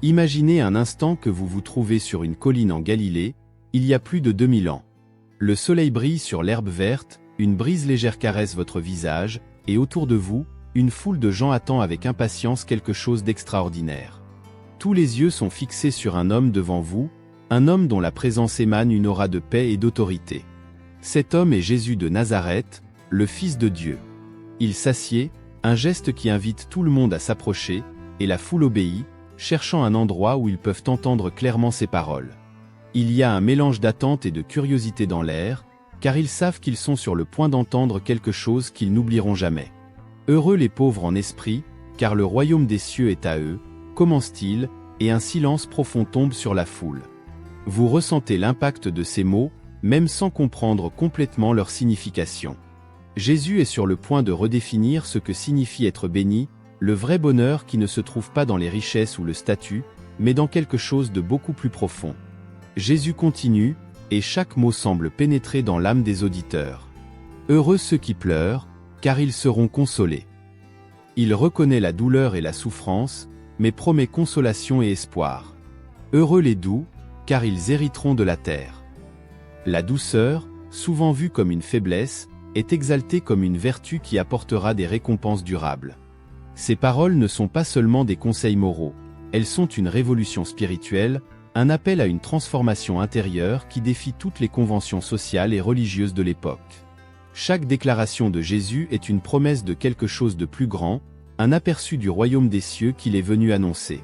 Imaginez un instant que vous vous trouvez sur une colline en Galilée, il y a plus de 2000 ans. Le soleil brille sur l'herbe verte, une brise légère caresse votre visage, et autour de vous, une foule de gens attend avec impatience quelque chose d'extraordinaire. Tous les yeux sont fixés sur un homme devant vous, un homme dont la présence émane une aura de paix et d'autorité. Cet homme est Jésus de Nazareth, le Fils de Dieu. Il s'assied, un geste qui invite tout le monde à s'approcher, et la foule obéit, cherchant un endroit où ils peuvent entendre clairement ses paroles. Il y a un mélange d'attente et de curiosité dans l'air, car ils savent qu'ils sont sur le point d'entendre quelque chose qu'ils n'oublieront jamais. Heureux les pauvres en esprit, car le royaume des cieux est à eux, commence-t-il, et un silence profond tombe sur la foule. Vous ressentez l'impact de ces mots, même sans comprendre complètement leur signification. Jésus est sur le point de redéfinir ce que signifie être béni, le vrai bonheur qui ne se trouve pas dans les richesses ou le statut, mais dans quelque chose de beaucoup plus profond. Jésus continue, et chaque mot semble pénétrer dans l'âme des auditeurs. Heureux ceux qui pleurent, car ils seront consolés. Il reconnaît la douleur et la souffrance, mais promet consolation et espoir. Heureux les doux, car ils hériteront de la terre. La douceur, souvent vue comme une faiblesse, est exaltée comme une vertu qui apportera des récompenses durables. Ces paroles ne sont pas seulement des conseils moraux, elles sont une révolution spirituelle, un appel à une transformation intérieure qui défie toutes les conventions sociales et religieuses de l'époque. Chaque déclaration de Jésus est une promesse de quelque chose de plus grand, un aperçu du royaume des cieux qu'il est venu annoncer.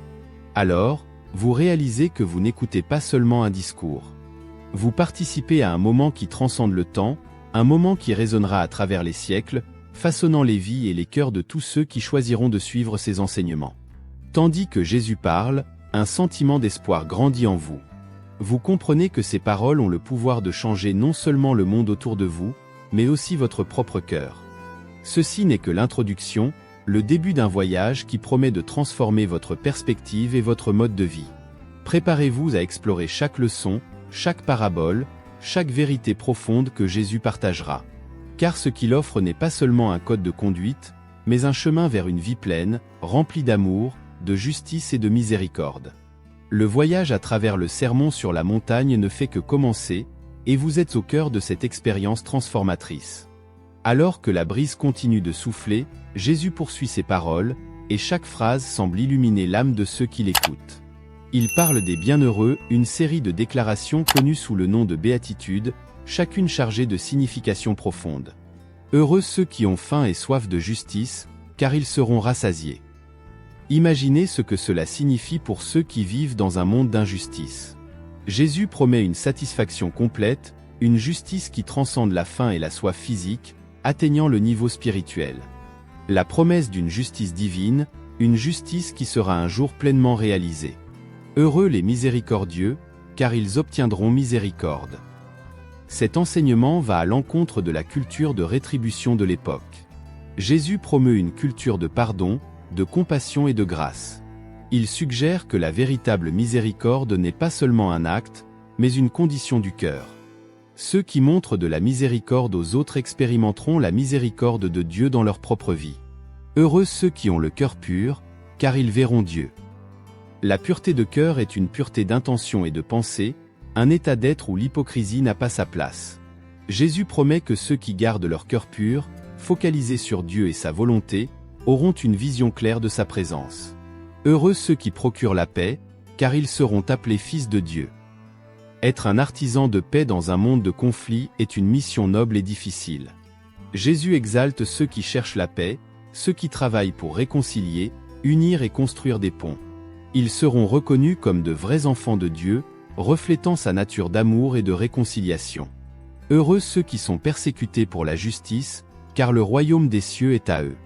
Alors, vous réalisez que vous n'écoutez pas seulement un discours. Vous participez à un moment qui transcende le temps, un moment qui résonnera à travers les siècles, façonnant les vies et les cœurs de tous ceux qui choisiront de suivre ses enseignements. Tandis que Jésus parle, un sentiment d'espoir grandit en vous. Vous comprenez que ces paroles ont le pouvoir de changer non seulement le monde autour de vous, mais aussi votre propre cœur. Ceci n'est que l'introduction, le début d'un voyage qui promet de transformer votre perspective et votre mode de vie. Préparez-vous à explorer chaque leçon, chaque parabole, chaque vérité profonde que Jésus partagera. Car ce qu'il offre n'est pas seulement un code de conduite, mais un chemin vers une vie pleine, remplie d'amour, de justice et de miséricorde. Le voyage à travers le sermon sur la montagne ne fait que commencer, et vous êtes au cœur de cette expérience transformatrice. Alors que la brise continue de souffler, Jésus poursuit ses paroles, et chaque phrase semble illuminer l'âme de ceux qui l'écoutent. Il parle des bienheureux, une série de déclarations connues sous le nom de béatitudes, chacune chargée de signification profonde. Heureux ceux qui ont faim et soif de justice, car ils seront rassasiés. Imaginez ce que cela signifie pour ceux qui vivent dans un monde d'injustice. Jésus promet une satisfaction complète, une justice qui transcende la faim et la soif physique, atteignant le niveau spirituel. La promesse d'une justice divine, une justice qui sera un jour pleinement réalisée. Heureux les miséricordieux, car ils obtiendront miséricorde. Cet enseignement va à l'encontre de la culture de rétribution de l'époque. Jésus promeut une culture de pardon, de compassion et de grâce. Il suggère que la véritable miséricorde n'est pas seulement un acte, mais une condition du cœur. Ceux qui montrent de la miséricorde aux autres expérimenteront la miséricorde de Dieu dans leur propre vie. Heureux ceux qui ont le cœur pur, car ils verront Dieu. La pureté de cœur est une pureté d'intention et de pensée, un état d'être où l'hypocrisie n'a pas sa place. Jésus promet que ceux qui gardent leur cœur pur, focalisés sur Dieu et sa volonté, auront une vision claire de sa présence. Heureux ceux qui procurent la paix, car ils seront appelés fils de Dieu. Être un artisan de paix dans un monde de conflit est une mission noble et difficile. Jésus exalte ceux qui cherchent la paix, ceux qui travaillent pour réconcilier, unir et construire des ponts. Ils seront reconnus comme de vrais enfants de Dieu, reflétant sa nature d'amour et de réconciliation. Heureux ceux qui sont persécutés pour la justice, car le royaume des cieux est à eux.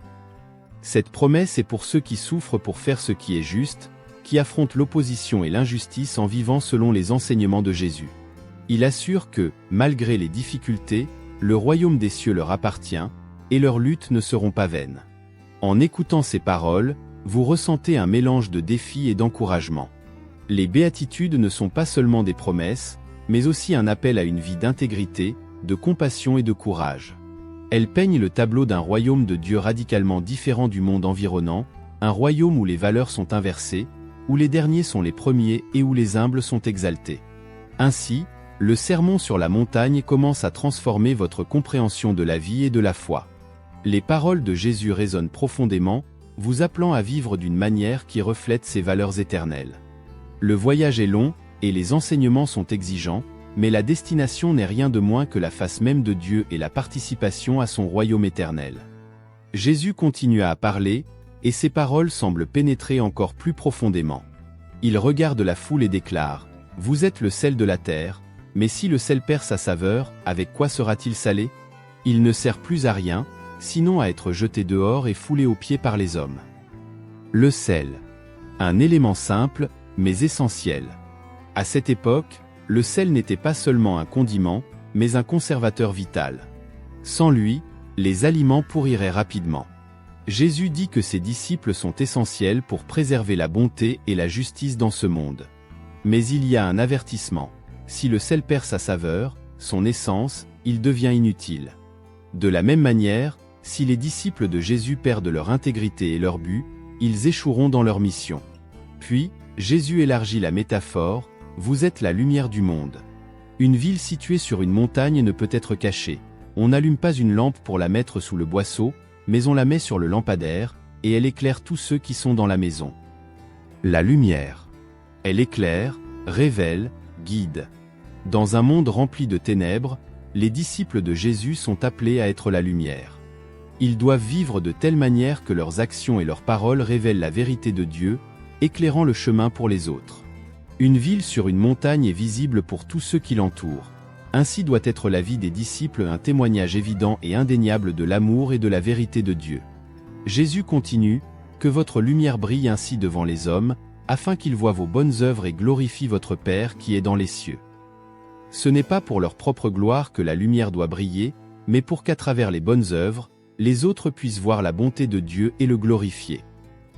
Cette promesse est pour ceux qui souffrent pour faire ce qui est juste, qui affrontent l'opposition et l'injustice en vivant selon les enseignements de Jésus. Il assure que, malgré les difficultés, le royaume des cieux leur appartient, et leurs luttes ne seront pas vaines. En écoutant ces paroles, vous ressentez un mélange de défis et d'encouragement. Les béatitudes ne sont pas seulement des promesses, mais aussi un appel à une vie d'intégrité, de compassion et de courage. Elles peignent le tableau d'un royaume de Dieu radicalement différent du monde environnant, un royaume où les valeurs sont inversées, où les derniers sont les premiers et où les humbles sont exaltés. Ainsi, le sermon sur la montagne commence à transformer votre compréhension de la vie et de la foi. Les paroles de Jésus résonnent profondément, vous appelant à vivre d'une manière qui reflète ses valeurs éternelles. Le voyage est long, et les enseignements sont exigeants, mais la destination n'est rien de moins que la face même de Dieu et la participation à son royaume éternel. Jésus continua à parler, et ses paroles semblent pénétrer encore plus profondément. Il regarde la foule et déclare « Vous êtes le sel de la terre, mais si le sel perd sa saveur, avec quoi sera-t-il salé? Il ne sert plus à rien, sinon à être jeté dehors et foulé aux pieds par les hommes. » Le sel. Un élément simple, mais essentiel. À cette époque, le sel n'était pas seulement un condiment, mais un conservateur vital. Sans lui, les aliments pourriraient rapidement. Jésus dit que ses disciples sont essentiels pour préserver la bonté et la justice dans ce monde. Mais il y a un avertissement. Si le sel perd sa saveur, son essence, il devient inutile. De la même manière, si les disciples de Jésus perdent leur intégrité et leur but, ils échoueront dans leur mission. Puis, Jésus élargit la métaphore, vous êtes la lumière du monde. Une ville située sur une montagne ne peut être cachée. On n'allume pas une lampe pour la mettre sous le boisseau, mais on la met sur le lampadaire, et elle éclaire tous ceux qui sont dans la maison. La lumière. Elle éclaire, révèle, guide. Dans un monde rempli de ténèbres, les disciples de Jésus sont appelés à être la lumière. Ils doivent vivre de telle manière que leurs actions et leurs paroles révèlent la vérité de Dieu, éclairant le chemin pour les autres. Une ville sur une montagne est visible pour tous ceux qui l'entourent. Ainsi doit être la vie des disciples un témoignage évident et indéniable de l'amour et de la vérité de Dieu. Jésus continue, « Que votre lumière brille ainsi devant les hommes, afin qu'ils voient vos bonnes œuvres et glorifient votre Père qui est dans les cieux. » Ce n'est pas pour leur propre gloire que la lumière doit briller, mais pour qu'à travers les bonnes œuvres, les autres puissent voir la bonté de Dieu et le glorifier.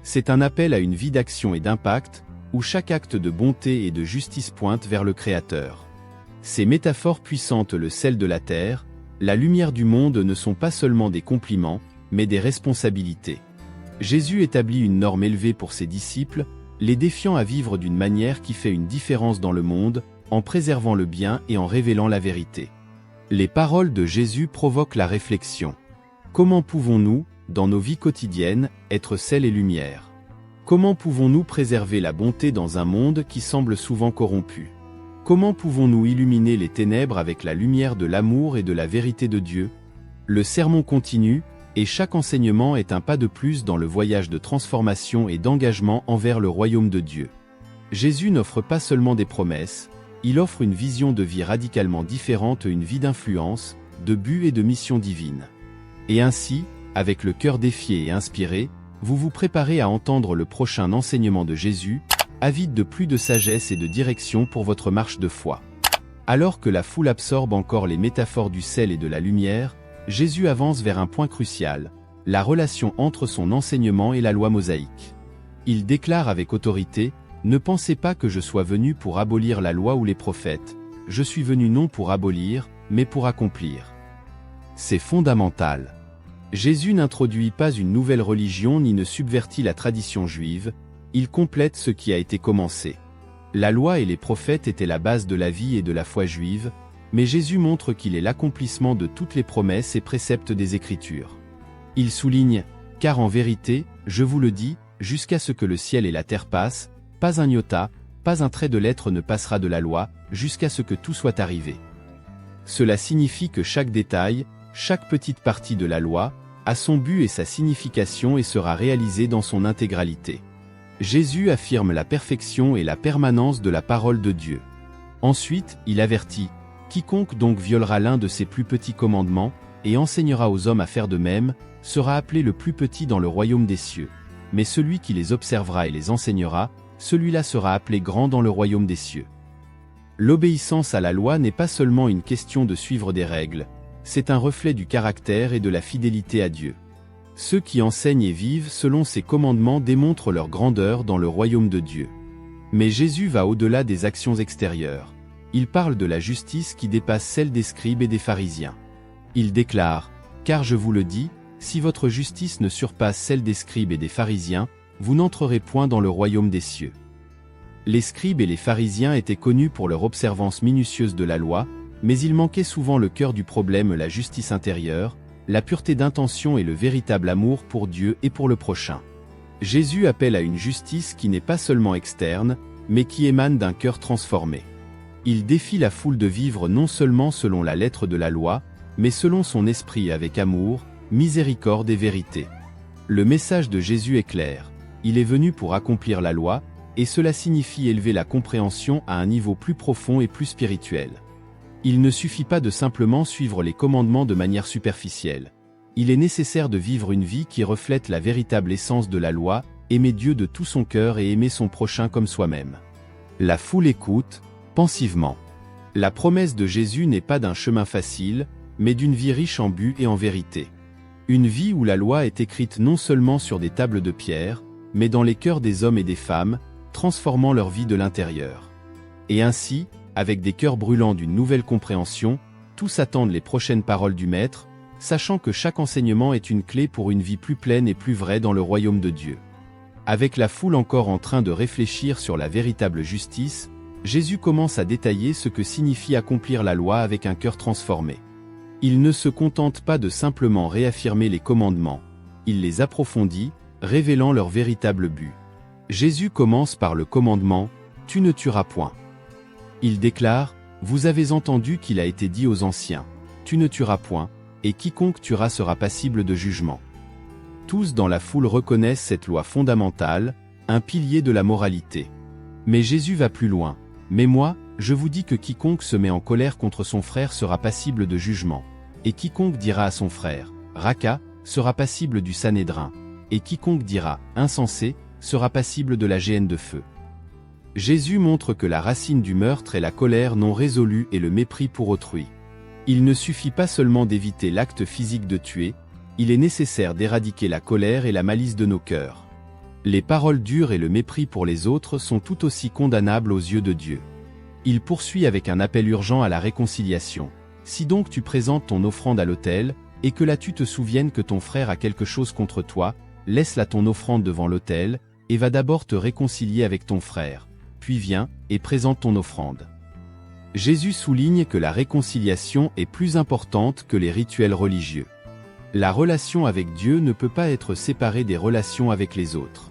C'est un appel à une vie d'action et d'impact, où chaque acte de bonté et de justice pointe vers le Créateur. Ces métaphores puissantes, le sel de la terre, la lumière du monde ne sont pas seulement des compliments, mais des responsabilités. Jésus établit une norme élevée pour ses disciples, les défiant à vivre d'une manière qui fait une différence dans le monde, en préservant le bien et en révélant la vérité. Les paroles de Jésus provoquent la réflexion. Comment pouvons-nous, dans nos vies quotidiennes, être sel et lumière? Comment pouvons-nous préserver la bonté dans un monde qui semble souvent corrompu? Comment pouvons-nous illuminer les ténèbres avec la lumière de l'amour et de la vérité de Dieu? Le sermon continue, et chaque enseignement est un pas de plus dans le voyage de transformation et d'engagement envers le royaume de Dieu. Jésus n'offre pas seulement des promesses, il offre une vision de vie radicalement différente, une vie d'influence, de but et de mission divine. Et ainsi, avec le cœur défié et inspiré, vous vous préparez à entendre le prochain enseignement de Jésus, avide de plus de sagesse et de direction pour votre marche de foi. Alors que la foule absorbe encore les métaphores du sel et de la lumière, Jésus avance vers un point crucial, la relation entre son enseignement et la loi mosaïque. Il déclare avec autorité, « Ne pensez pas que je sois venu pour abolir la loi ou les prophètes, je suis venu non pour abolir, mais pour accomplir. » C'est fondamental. Jésus n'introduit pas une nouvelle religion ni ne subvertit la tradition juive, il complète ce qui a été commencé. La loi et les prophètes étaient la base de la vie et de la foi juive, mais Jésus montre qu'il est l'accomplissement de toutes les promesses et préceptes des Écritures. Il souligne, « Car en vérité, je vous le dis, jusqu'à ce que le ciel et la terre passent, pas un iota, pas un trait de lettre ne passera de la loi, jusqu'à ce que tout soit arrivé. » Cela signifie que chaque détail, chaque petite partie de la loi, a son but et sa signification et sera réalisée dans son intégralité. Jésus affirme la perfection et la permanence de la parole de Dieu. Ensuite, il avertit, « Quiconque donc violera l'un de ces plus petits commandements, et enseignera aux hommes à faire de même, sera appelé le plus petit dans le royaume des cieux. Mais celui qui les observera et les enseignera, celui-là sera appelé grand dans le royaume des cieux. » L'obéissance à la loi n'est pas seulement une question de suivre des règles, c'est un reflet du caractère et de la fidélité à Dieu. Ceux qui enseignent et vivent selon ses commandements démontrent leur grandeur dans le royaume de Dieu. Mais Jésus va au-delà des actions extérieures. Il parle de la justice qui dépasse celle des scribes et des pharisiens. Il déclare, « Car je vous le dis, si votre justice ne surpasse celle des scribes et des pharisiens, vous n'entrerez point dans le royaume des cieux. » Les scribes et les pharisiens étaient connus pour leur observance minutieuse de la loi, mais il manquait souvent le cœur du problème, la justice intérieure, la pureté d'intention et le véritable amour pour Dieu et pour le prochain. Jésus appelle à une justice qui n'est pas seulement externe, mais qui émane d'un cœur transformé. Il défie la foule de vivre non seulement selon la lettre de la loi, mais selon son esprit avec amour, miséricorde et vérité. Le message de Jésus est clair. Il est venu pour accomplir la loi, et cela signifie élever la compréhension à un niveau plus profond et plus spirituel. Il ne suffit pas de simplement suivre les commandements de manière superficielle. Il est nécessaire de vivre une vie qui reflète la véritable essence de la loi, aimer Dieu de tout son cœur et aimer son prochain comme soi-même. La foule écoute, pensivement. La promesse de Jésus n'est pas d'un chemin facile, mais d'une vie riche en but et en vérité. Une vie où la loi est écrite non seulement sur des tables de pierre, mais dans les cœurs des hommes et des femmes, transformant leur vie de l'intérieur. Et ainsi, avec des cœurs brûlants d'une nouvelle compréhension, tous attendent les prochaines paroles du Maître, sachant que chaque enseignement est une clé pour une vie plus pleine et plus vraie dans le royaume de Dieu. Avec la foule encore en train de réfléchir sur la véritable justice, Jésus commence à détailler ce que signifie accomplir la loi avec un cœur transformé. Il ne se contente pas de simplement réaffirmer les commandements, il les approfondit, révélant leur véritable but. Jésus commence par le commandement « Tu ne tueras point ». Il déclare « Vous avez entendu qu'il a été dit aux anciens « Tu ne tueras point », et quiconque tuera sera passible de jugement. Tous dans la foule reconnaissent cette loi fondamentale, un pilier de la moralité. Mais Jésus va plus loin. Mais moi, je vous dis que quiconque se met en colère contre son frère sera passible de jugement. Et quiconque dira à son frère, Raka, sera passible du Sanhédrin. Et quiconque dira, insensé, sera passible de la géhenne de feu. Jésus montre que la racine du meurtre est la colère non résolue et le mépris pour autrui. Il ne suffit pas seulement d'éviter l'acte physique de tuer, il est nécessaire d'éradiquer la colère et la malice de nos cœurs. Les paroles dures et le mépris pour les autres sont tout aussi condamnables aux yeux de Dieu. Il poursuit avec un appel urgent à la réconciliation. Si donc tu présentes ton offrande à l'autel, et que là tu te souviennes que ton frère a quelque chose contre toi, laisse-la ton offrande devant l'autel, et va d'abord te réconcilier avec ton frère, puis viens, et présente ton offrande. Jésus souligne que la réconciliation est plus importante que les rituels religieux. La relation avec Dieu ne peut pas être séparée des relations avec les autres.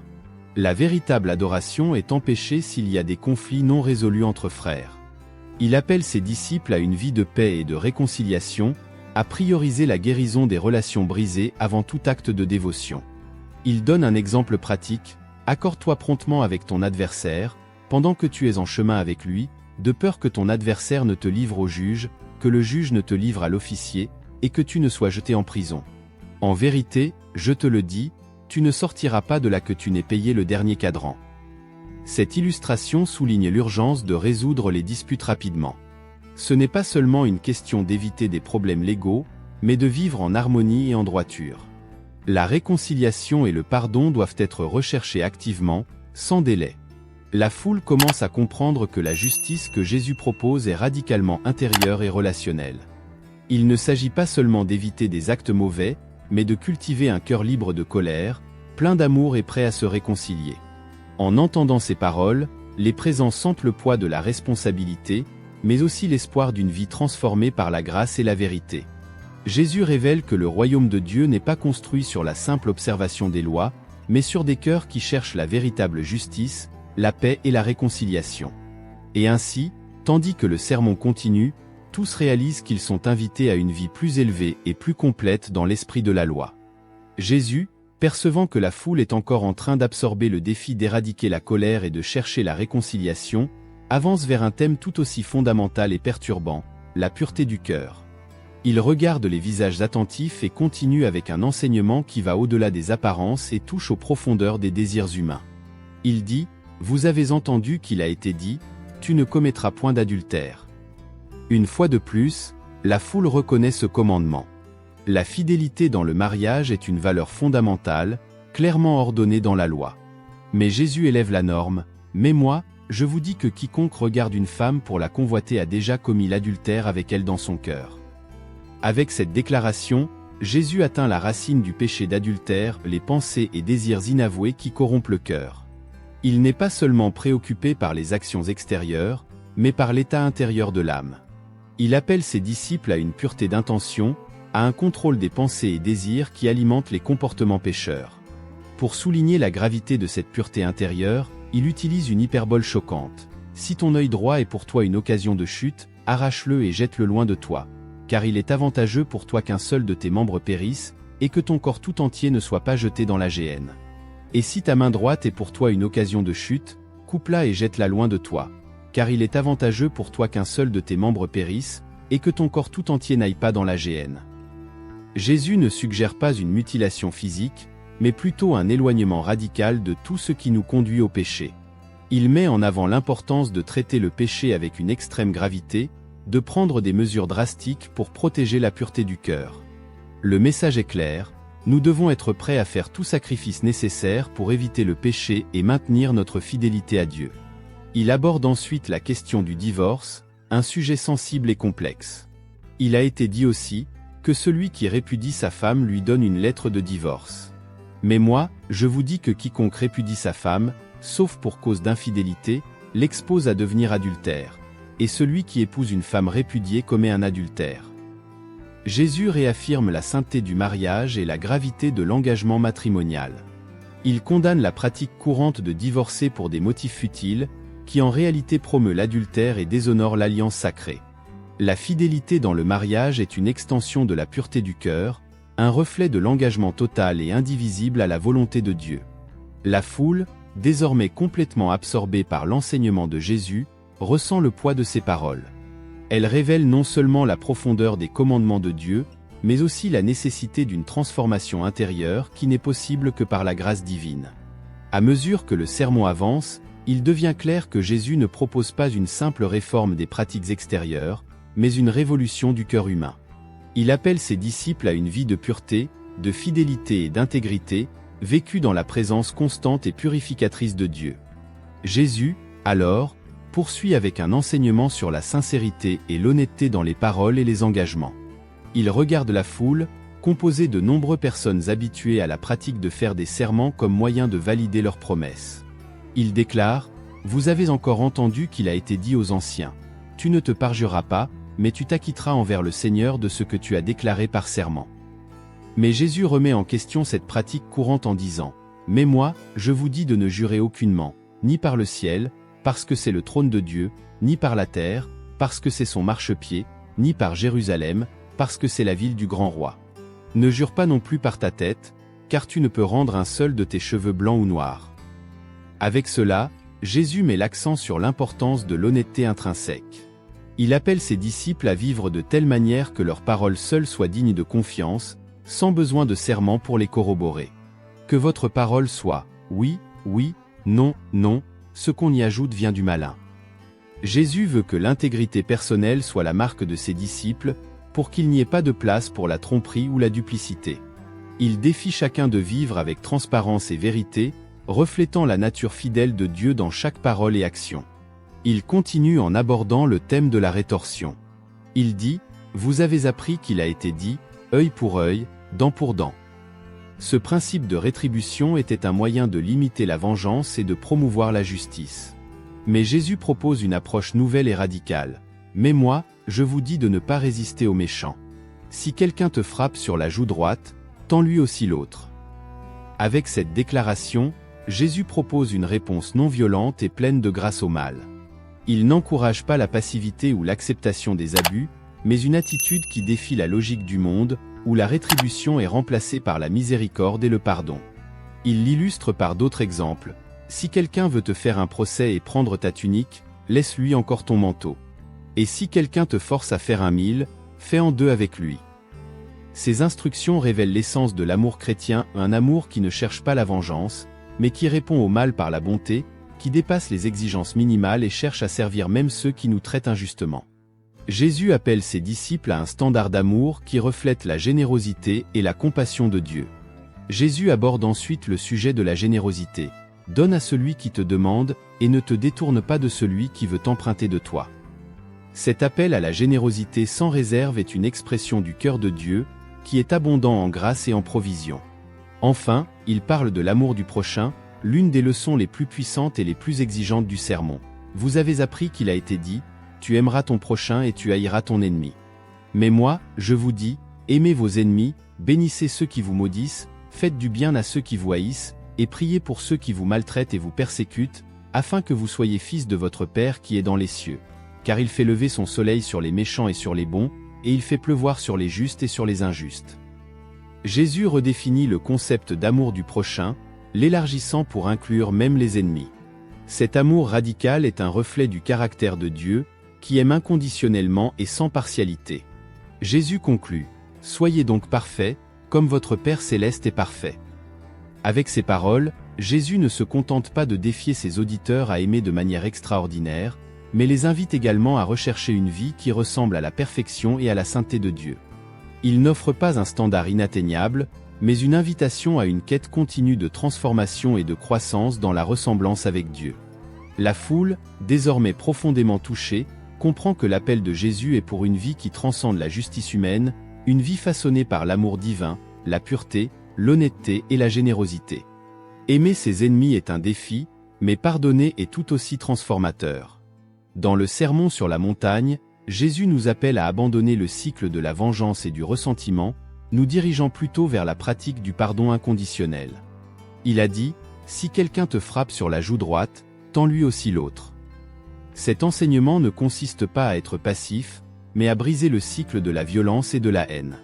La véritable adoration est empêchée s'il y a des conflits non résolus entre frères. Il appelle ses disciples à une vie de paix et de réconciliation, à prioriser la guérison des relations brisées avant tout acte de dévotion. Il donne un exemple pratique, accorde-toi promptement avec ton adversaire, pendant que tu es en chemin avec lui, de peur que ton adversaire ne te livre au juge, que le juge ne te livre à l'officier, et que tu ne sois jeté en prison. En vérité, je te le dis, tu ne sortiras pas de là que tu n'aies payé le dernier cadran. Cette illustration souligne l'urgence de résoudre les disputes rapidement. Ce n'est pas seulement une question d'éviter des problèmes légaux, mais de vivre en harmonie et en droiture. La réconciliation et le pardon doivent être recherchés activement, sans délai. La foule commence à comprendre que la justice que Jésus propose est radicalement intérieure et relationnelle. Il ne s'agit pas seulement d'éviter des actes mauvais, mais de cultiver un cœur libre de colère, plein d'amour et prêt à se réconcilier. En entendant ces paroles, les présents sentent le poids de la responsabilité, mais aussi l'espoir d'une vie transformée par la grâce et la vérité. Jésus révèle que le royaume de Dieu n'est pas construit sur la simple observation des lois, mais sur des cœurs qui cherchent la véritable justice, la paix et la réconciliation. Et ainsi, tandis que le sermon continue, tous réalisent qu'ils sont invités à une vie plus élevée et plus complète dans l'esprit de la loi. Jésus, percevant que la foule est encore en train d'absorber le défi d'éradiquer la colère et de chercher la réconciliation, avance vers un thème tout aussi fondamental et perturbant, la pureté du cœur. Il regarde les visages attentifs et continue avec un enseignement qui va au-delà des apparences et touche aux profondeurs des désirs humains. Il dit, « Vous avez entendu qu'il a été dit, tu ne commettras point d'adultère. » Une fois de plus, la foule reconnaît ce commandement. La fidélité dans le mariage est une valeur fondamentale, clairement ordonnée dans la loi. Mais Jésus élève la norme, « Mais moi, je vous dis que quiconque regarde une femme pour la convoiter a déjà commis l'adultère avec elle dans son cœur. » Avec cette déclaration, Jésus atteint la racine du péché d'adultère, les pensées et désirs inavoués qui corrompent le cœur. Il n'est pas seulement préoccupé par les actions extérieures, mais par l'état intérieur de l'âme. Il appelle ses disciples à une pureté d'intention, à un contrôle des pensées et désirs qui alimentent les comportements pécheurs. Pour souligner la gravité de cette pureté intérieure, il utilise une hyperbole choquante. Si ton œil droit est pour toi une occasion de chute, arrache-le et jette-le loin de toi. Car il est avantageux pour toi qu'un seul de tes membres périsse, et que ton corps tout entier ne soit pas jeté dans la géhenne. Et si ta main droite est pour toi une occasion de chute, coupe-la et jette-la loin de toi. Car il est avantageux pour toi qu'un seul de tes membres périsse, et que ton corps tout entier n'aille pas dans la géhenne. Jésus ne suggère pas une mutilation physique, mais plutôt un éloignement radical de tout ce qui nous conduit au péché. Il met en avant l'importance de traiter le péché avec une extrême gravité, de prendre des mesures drastiques pour protéger la pureté du cœur. Le message est clair, nous devons être prêts à faire tout sacrifice nécessaire pour éviter le péché et maintenir notre fidélité à Dieu. Il aborde ensuite la question du divorce, un sujet sensible et complexe. Il a été dit aussi, que celui qui répudie sa femme lui donne une lettre de divorce. Mais moi, je vous dis que quiconque répudie sa femme, sauf pour cause d'infidélité, l'expose à devenir adultère. Et celui qui épouse une femme répudiée commet un adultère. Jésus réaffirme la sainteté du mariage et la gravité de l'engagement matrimonial. Il condamne la pratique courante de divorcer pour des motifs futiles, qui en réalité promeut l'adultère et déshonore l'alliance sacrée. La fidélité dans le mariage est une extension de la pureté du cœur, un reflet de l'engagement total et indivisible à la volonté de Dieu. La foule, désormais complètement absorbée par l'enseignement de Jésus, ressent le poids de ses paroles. Elles révèlent non seulement la profondeur des commandements de Dieu, mais aussi la nécessité d'une transformation intérieure qui n'est possible que par la grâce divine. À mesure que le sermon avance, il devient clair que Jésus ne propose pas une simple réforme des pratiques extérieures, mais une révolution du cœur humain. Il appelle ses disciples à une vie de pureté, de fidélité et d'intégrité, vécue dans la présence constante et purificatrice de Dieu. Jésus, alors, poursuit avec un enseignement sur la sincérité et l'honnêteté dans les paroles et les engagements. Il regarde la foule, composée de nombreuses personnes habituées à la pratique de faire des serments comme moyen de valider leurs promesses. Il déclare, « Vous avez encore entendu qu'il a été dit aux anciens, « Tu ne te parjureras pas, mais tu t'acquitteras envers le Seigneur de ce que tu as déclaré par serment. » Mais Jésus remet en question cette pratique courante en disant, « Mais moi, je vous dis de ne jurer aucunement, ni par le ciel, parce que c'est le trône de Dieu, ni par la terre, parce que c'est son marchepied, ni par Jérusalem, parce que c'est la ville du grand roi. Ne jure pas non plus par ta tête, car tu ne peux rendre un seul de tes cheveux blancs ou noirs. » Avec cela, Jésus met l'accent sur l'importance de l'honnêteté intrinsèque. Il appelle ses disciples à vivre de telle manière que leurs paroles seules soient dignes de confiance, sans besoin de serments pour les corroborer. Que votre parole soit « oui, oui, non, non », ce qu'on y ajoute vient du malin. Jésus veut que l'intégrité personnelle soit la marque de ses disciples, pour qu'il n'y ait pas de place pour la tromperie ou la duplicité. Il défie chacun de vivre avec transparence et vérité, reflétant la nature fidèle de Dieu dans chaque parole et action. Il continue en abordant le thème de la rétorsion. Il dit, « Vous avez appris qu'il a été dit, œil pour œil, dent pour dent. » Ce principe de rétribution était un moyen de limiter la vengeance et de promouvoir la justice. Mais Jésus propose une approche nouvelle et radicale. « Mais moi, je vous dis de ne pas résister aux méchants. Si quelqu'un te frappe sur la joue droite, tends-lui aussi l'autre. » Avec cette déclaration, Jésus propose une réponse non violente et pleine de grâce au mal. Il n'encourage pas la passivité ou l'acceptation des abus, mais une attitude qui défie la logique du monde, où la rétribution est remplacée par la miséricorde et le pardon. Il l'illustre par d'autres exemples. Si quelqu'un veut te faire un procès et prendre ta tunique, laisse-lui encore ton manteau. Et si quelqu'un te force à faire un mille, fais en deux avec lui. Ces instructions révèlent l'essence de l'amour chrétien, un amour qui ne cherche pas la vengeance, mais qui répond au mal par la bonté, qui dépasse les exigences minimales et cherche à servir même ceux qui nous traitent injustement. Jésus appelle ses disciples à un standard d'amour qui reflète la générosité et la compassion de Dieu. Jésus aborde ensuite le sujet de la générosité. Donne à celui qui te demande, et ne te détourne pas de celui qui veut t'emprunter de toi. Cet appel à la générosité sans réserve est une expression du cœur de Dieu, qui est abondant en grâce et en provision. Enfin, il parle de l'amour du prochain, l'une des leçons les plus puissantes et les plus exigeantes du sermon. Vous avez appris qu'il a été dit, tu aimeras ton prochain et tu haïras ton ennemi. Mais moi, je vous dis, aimez vos ennemis, bénissez ceux qui vous maudissent, faites du bien à ceux qui vous haïssent, et priez pour ceux qui vous maltraitent et vous persécutent, afin que vous soyez fils de votre Père qui est dans les cieux. Car il fait lever son soleil sur les méchants et sur les bons, et il fait pleuvoir sur les justes et sur les injustes. Jésus redéfinit le concept d'amour du prochain, l'élargissant pour inclure même les ennemis. Cet amour radical est un reflet du caractère de Dieu, qui aime inconditionnellement et sans partialité. Jésus conclut, « Soyez donc parfaits, comme votre Père céleste est parfait. » Avec ces paroles, Jésus ne se contente pas de défier ses auditeurs à aimer de manière extraordinaire, mais les invite également à rechercher une vie qui ressemble à la perfection et à la sainteté de Dieu. Il n'offre pas un standard inatteignable, mais une invitation à une quête continue de transformation et de croissance dans la ressemblance avec Dieu. La foule, désormais profondément touchée, comprend que l'appel de Jésus est pour une vie qui transcende la justice humaine, une vie façonnée par l'amour divin, la pureté, l'honnêteté et la générosité. Aimer ses ennemis est un défi, mais pardonner est tout aussi transformateur. Dans le Sermon sur la montagne, Jésus nous appelle à abandonner le cycle de la vengeance et du ressentiment, nous dirigeant plutôt vers la pratique du pardon inconditionnel. Il a dit, « Si quelqu'un te frappe sur la joue droite, tends-lui aussi l'autre. » Cet enseignement ne consiste pas à être passif, mais à briser le cycle de la violence et de la haine.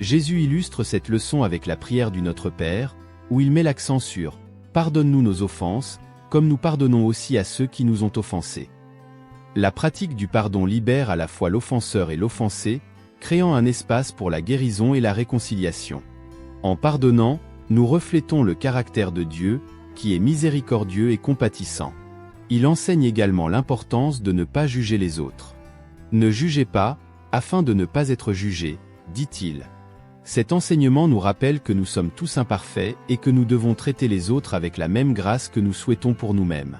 Jésus illustre cette leçon avec la prière du Notre Père, où il met l'accent sur « Pardonne-nous nos offenses, comme nous pardonnons aussi à ceux qui nous ont offensés. » La pratique du pardon libère à la fois l'offenseur et l'offensé, créant un espace pour la guérison et la réconciliation. En pardonnant, nous reflétons le caractère de Dieu, qui est miséricordieux et compatissant. Il enseigne également l'importance de ne pas juger les autres. Ne jugez pas, afin de ne pas être jugés, dit-il. Cet enseignement nous rappelle que nous sommes tous imparfaits et que nous devons traiter les autres avec la même grâce que nous souhaitons pour nous-mêmes.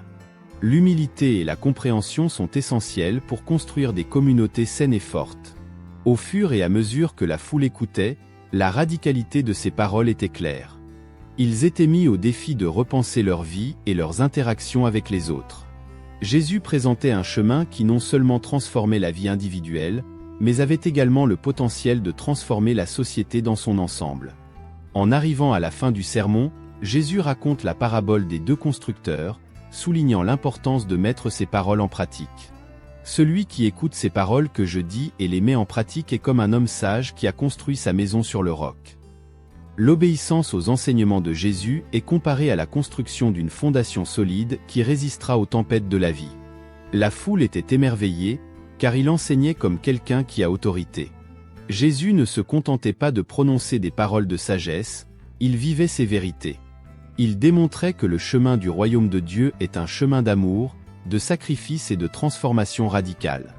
L'humilité et la compréhension sont essentielles pour construire des communautés saines et fortes. Au fur et à mesure que la foule écoutait, la radicalité de ces paroles était claire. Ils étaient mis au défi de repenser leur vie et leurs interactions avec les autres. Jésus présentait un chemin qui non seulement transformait la vie individuelle, mais avait également le potentiel de transformer la société dans son ensemble. En arrivant à la fin du sermon, Jésus raconte la parabole des deux constructeurs, soulignant l'importance de mettre ces paroles en pratique. Celui qui écoute ces paroles que je dis et les met en pratique est comme un homme sage qui a construit sa maison sur le roc. L'obéissance aux enseignements de Jésus est comparée à la construction d'une fondation solide qui résistera aux tempêtes de la vie. La foule était émerveillée, car il enseignait comme quelqu'un qui a autorité. Jésus ne se contentait pas de prononcer des paroles de sagesse, il vivait ses vérités. Il démontrait que le chemin du royaume de Dieu est un chemin d'amour, de sacrifice et de transformation radicale.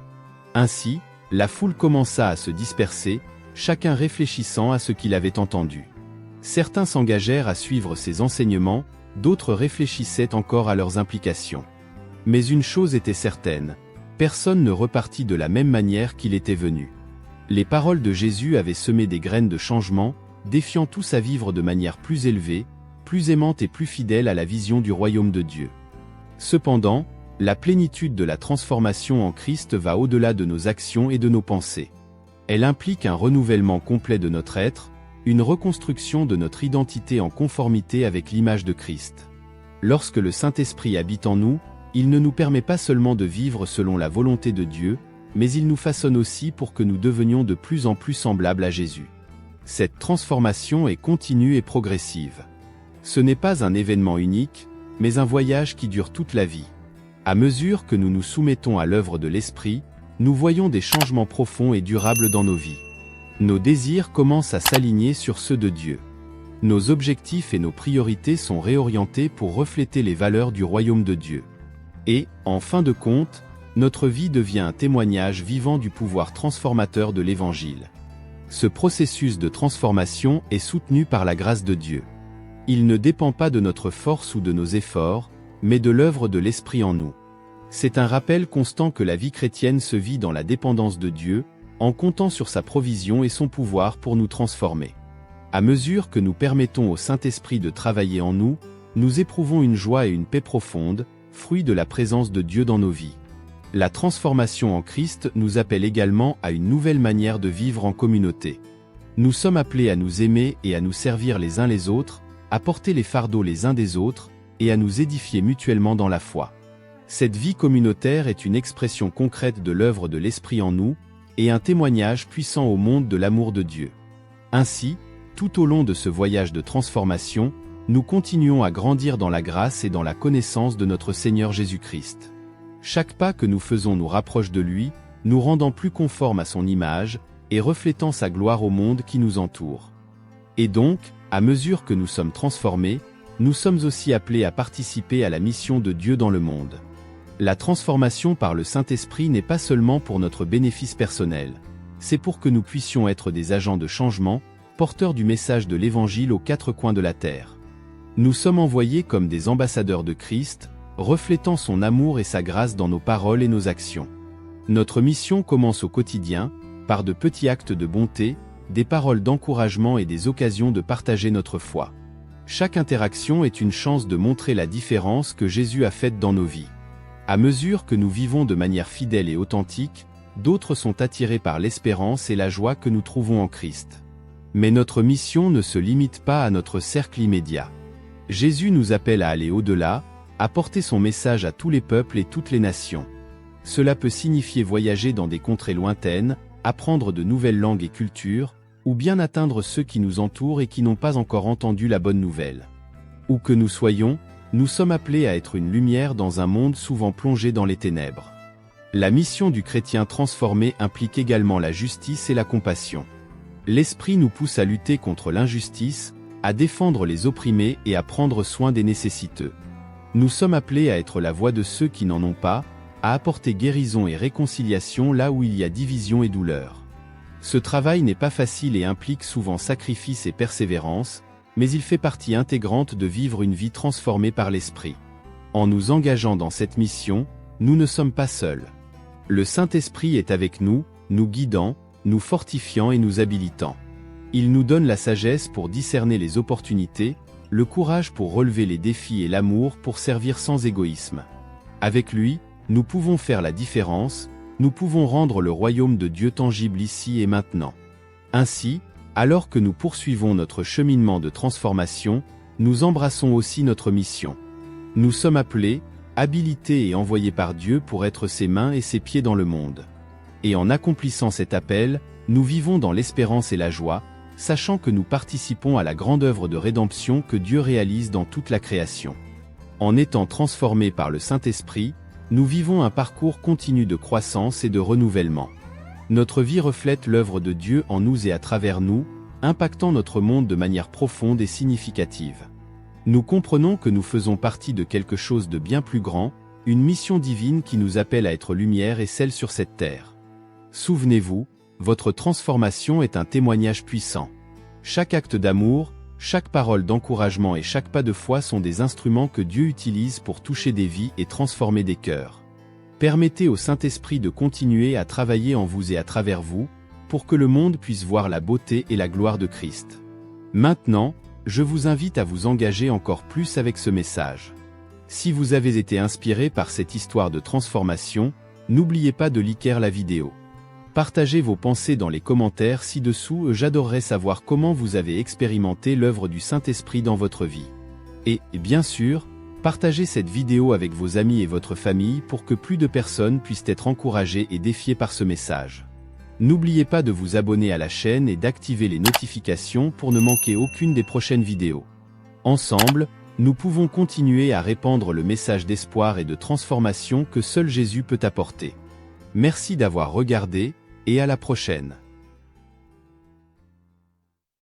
Ainsi, la foule commença à se disperser, chacun réfléchissant à ce qu'il avait entendu. Certains s'engagèrent à suivre ses enseignements, d'autres réfléchissaient encore à leurs implications. Mais une chose était certaine, personne ne repartit de la même manière qu'il était venu. Les paroles de Jésus avaient semé des graines de changement, défiant tous à vivre de manière plus élevée, plus aimante et plus fidèle à la vision du royaume de Dieu. Cependant, la plénitude de la transformation en Christ va au-delà de nos actions et de nos pensées. Elle implique un renouvellement complet de notre être, une reconstruction de notre identité en conformité avec l'image de Christ. Lorsque le Saint-Esprit habite en nous, il ne nous permet pas seulement de vivre selon la volonté de Dieu, mais il nous façonne aussi pour que nous devenions de plus en plus semblables à Jésus. Cette transformation est continue et progressive. Ce n'est pas un événement unique, mais un voyage qui dure toute la vie. À mesure que nous nous soumettons à l'œuvre de l'Esprit, nous voyons des changements profonds et durables dans nos vies. Nos désirs commencent à s'aligner sur ceux de Dieu. Nos objectifs et nos priorités sont réorientés pour refléter les valeurs du royaume de Dieu. Et, en fin de compte, notre vie devient un témoignage vivant du pouvoir transformateur de l'Évangile. Ce processus de transformation est soutenu par la grâce de Dieu. Il ne dépend pas de notre force ou de nos efforts, mais de l'œuvre de l'Esprit en nous. C'est un rappel constant que la vie chrétienne se vit dans la dépendance de Dieu, en comptant sur sa provision et son pouvoir pour nous transformer. À mesure que nous permettons au Saint-Esprit de travailler en nous, nous éprouvons une joie et une paix profonde, fruit de la présence de Dieu dans nos vies. La transformation en Christ nous appelle également à une nouvelle manière de vivre en communauté. Nous sommes appelés à nous aimer et à nous servir les uns les autres, à porter les fardeaux les uns des autres, et à nous édifier mutuellement dans la foi. Cette vie communautaire est une expression concrète de l'œuvre de l'Esprit en nous, et un témoignage puissant au monde de l'amour de Dieu. Ainsi, tout au long de ce voyage de transformation, nous continuons à grandir dans la grâce et dans la connaissance de notre Seigneur Jésus-Christ. Chaque pas que nous faisons nous rapproche de lui, nous rendant plus conformes à son image, et reflétant sa gloire au monde qui nous entoure. Et donc, à mesure que nous sommes transformés, nous sommes aussi appelés à participer à la mission de Dieu dans le monde. La transformation par le Saint-Esprit n'est pas seulement pour notre bénéfice personnel, c'est pour que nous puissions être des agents de changement, porteurs du message de l'Évangile aux quatre coins de la terre. Nous sommes envoyés comme des ambassadeurs de Christ, reflétant son amour et sa grâce dans nos paroles et nos actions. Notre mission commence au quotidien, par de petits actes de bonté, des paroles d'encouragement et des occasions de partager notre foi. Chaque interaction est une chance de montrer la différence que Jésus a faite dans nos vies. À mesure que nous vivons de manière fidèle et authentique, d'autres sont attirés par l'espérance et la joie que nous trouvons en Christ. Mais notre mission ne se limite pas à notre cercle immédiat. Jésus nous appelle à aller au-delà, à porter son message à tous les peuples et toutes les nations. Cela peut signifier voyager dans des contrées lointaines, apprendre de nouvelles langues et cultures, ou bien atteindre ceux qui nous entourent et qui n'ont pas encore entendu la bonne nouvelle. Où que nous soyons, nous sommes appelés à être une lumière dans un monde souvent plongé dans les ténèbres. La mission du chrétien transformé implique également la justice et la compassion. L'Esprit nous pousse à lutter contre l'injustice, à défendre les opprimés et à prendre soin des nécessiteux. Nous sommes appelés à être la voix de ceux qui n'en ont pas, à apporter guérison et réconciliation là où il y a division et douleur. Ce travail n'est pas facile et implique souvent sacrifice et persévérance, mais il fait partie intégrante de vivre une vie transformée par l'Esprit. En nous engageant dans cette mission, nous ne sommes pas seuls. Le Saint-Esprit est avec nous, nous guidant, nous fortifiant et nous habilitant. Il nous donne la sagesse pour discerner les opportunités, le courage pour relever les défis et l'amour pour servir sans égoïsme. Avec lui, nous pouvons faire la différence, nous pouvons rendre le royaume de Dieu tangible ici et maintenant. Ainsi, alors que nous poursuivons notre cheminement de transformation, nous embrassons aussi notre mission. Nous sommes appelés, habilités et envoyés par Dieu pour être ses mains et ses pieds dans le monde. Et en accomplissant cet appel, nous vivons dans l'espérance et la joie, sachant que nous participons à la grande œuvre de rédemption que Dieu réalise dans toute la création. En étant transformés par le Saint-Esprit, nous vivons un parcours continu de croissance et de renouvellement. Notre vie reflète l'œuvre de Dieu en nous et à travers nous, impactant notre monde de manière profonde et significative. Nous comprenons que nous faisons partie de quelque chose de bien plus grand, une mission divine qui nous appelle à être lumière et sel sur cette terre. Souvenez-vous, votre transformation est un témoignage puissant. Chaque acte d'amour, chaque parole d'encouragement et chaque pas de foi sont des instruments que Dieu utilise pour toucher des vies et transformer des cœurs. Permettez au Saint-Esprit de continuer à travailler en vous et à travers vous, pour que le monde puisse voir la beauté et la gloire de Christ. Maintenant, je vous invite à vous engager encore plus avec ce message. Si vous avez été inspiré par cette histoire de transformation, n'oubliez pas de liker la vidéo. Partagez vos pensées dans les commentaires ci-dessous, j'adorerais savoir comment vous avez expérimenté l'œuvre du Saint-Esprit dans votre vie. Et, bien sûr, partagez cette vidéo avec vos amis et votre famille pour que plus de personnes puissent être encouragées et défiées par ce message. N'oubliez pas de vous abonner à la chaîne et d'activer les notifications pour ne manquer aucune des prochaines vidéos. Ensemble, nous pouvons continuer à répandre le message d'espoir et de transformation que seul Jésus peut apporter. Merci d'avoir regardé, et à la prochaine.